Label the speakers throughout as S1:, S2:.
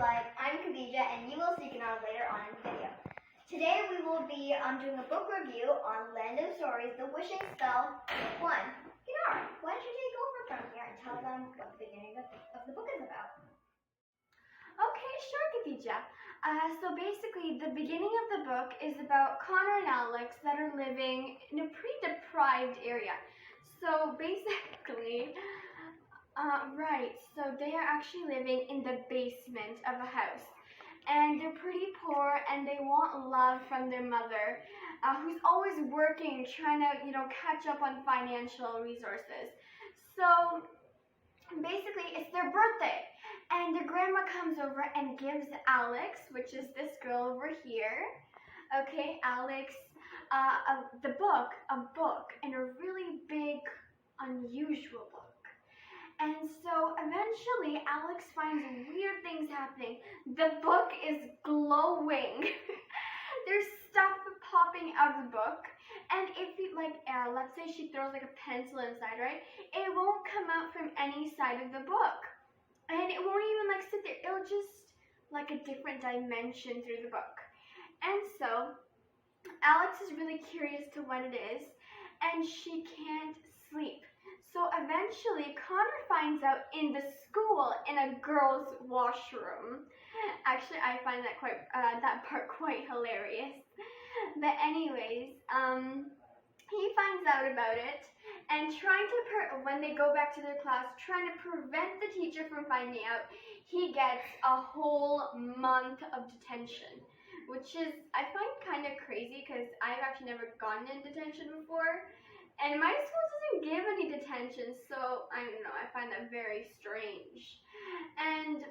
S1: life. I'm Khadija, and you will see Kinar later on in the video. Today we will be doing a book review on Land of Stories, The Wishing Spell, Book 1. Kinar, why don't you take over from here and tell them what the beginning of the book is about?
S2: Okay, sure, Khadija. So basically, the beginning of the book is about Connor and Alex that are living in a pretty deprived area. So basically, so they are actually living in the basement of a house. And they're pretty poor and they want love from their mother, who's always working, trying to, catch up on financial resources. So basically, it's their birthday. And their grandma comes over and gives Alex, which is this girl over here, okay, Alex, a book, and a really big, unusual book. And so eventually Alex finds weird things happening. The book is glowing. There's stuff popping out of the book. And if you, let's say she throws a pencil inside, right? It won't come out from any side of the book. And it won't even sit there. It'll just a different dimension through the book. And so Alex is really curious to what it is. And she can't sleep. So eventually, Connor finds out in the school in a girl's washroom. Actually, I find that that part quite hilarious. But anyways, he finds out about it, and when they go back to their class, trying to prevent the teacher from finding out, he gets a whole month of detention, which is, I find kind of crazy because I've actually never gotten in detention before. And my school doesn't give any detention, so I don't know, I find that very strange. And,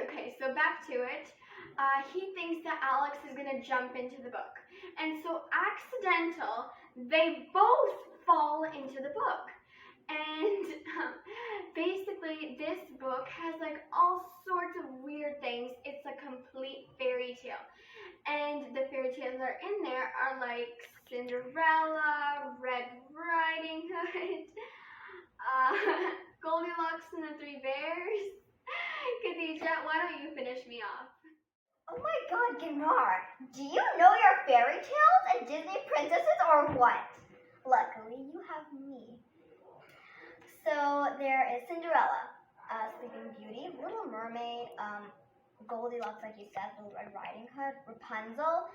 S2: okay, so back to it. He thinks that Alex is going to jump into the book. And so accidental, they both fall into the book. And basically, this book has all sorts of weird things. It's a complete fairy tale. And the fairy tales that are in there are Cinderella, Red Riding Hood, Goldilocks and the Three Bears. Khadija, why don't you finish me off?
S1: Oh my god, Kinar, do you know your fairy tales and Disney princesses or what? Luckily, you have me. So there is Cinderella, Sleeping Beauty, Little Mermaid, Goldilocks, like you said, Little Red Riding Hood, Rapunzel,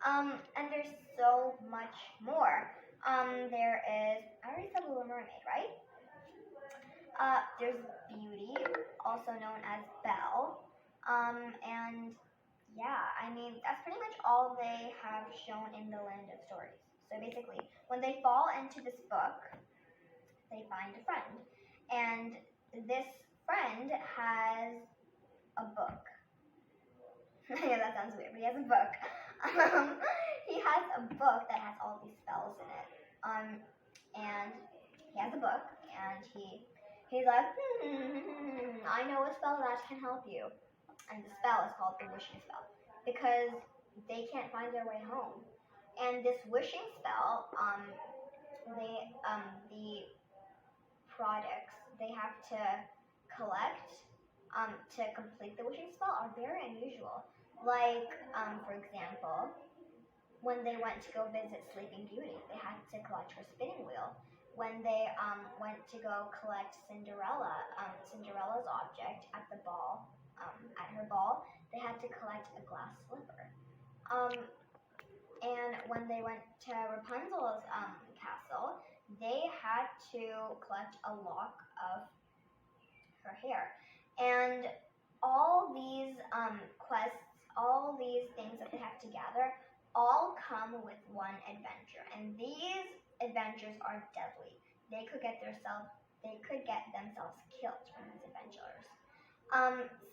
S1: and there's so much more. There is, I already said Little Mermaid, right? There's Beauty, also known as Belle, and yeah, I mean, that's pretty much all they have shown in the Land of Stories. So basically, when they fall into this book, they find a friend, and this friend has a book. Yeah, that sounds weird, but he has a book. He has a book that has all these spells in it. And he has a book, and he's like, I know a spell that can help you. And the spell is called the wishing spell, because they can't find their way home. And this wishing spell, the products they have to collect to complete the wishing spell are very unusual. For example, when they went to go visit Sleeping Beauty, they had to collect her spinning wheel. When they went to go collect Cinderella's object at the ball, at her ball, they had to collect a glass slipper. And when they went to Rapunzel's castle, they had to collect a lock of her hair. And all these quests, all these things that they have to gather, all come with one adventure. And these adventures are deadly. They could get themselves killed from these adventures.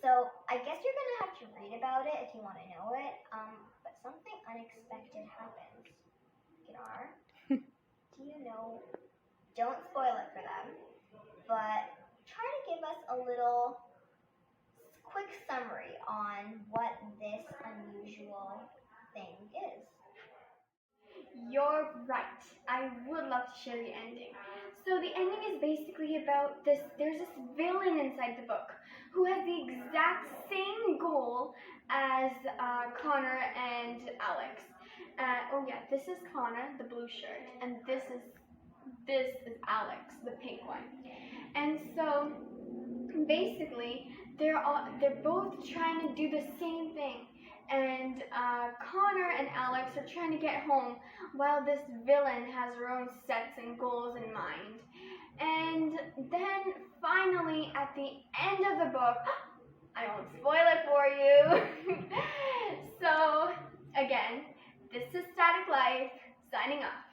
S1: So I guess you're gonna have to read about it if you want to know it. But something unexpected happens. Kinar, do you know? Don't spoil it for them, but try to give us a little quick summary on what this unusual thing is.
S2: You're right. I would love to share the ending. So the ending is basically about this. There's this villain inside the book who has the exact same goal as Connor and Alex. Oh yeah, this is Connor, the blue shirt, and this is Alex, the pink one. And so basically, they're both trying to do the same thing. And Connor and Alex are trying to get home while this villain has her own sets and goals in mind. And then finally, at the end of the book, I won't spoil it for you. So, again, this is Static Life, signing off.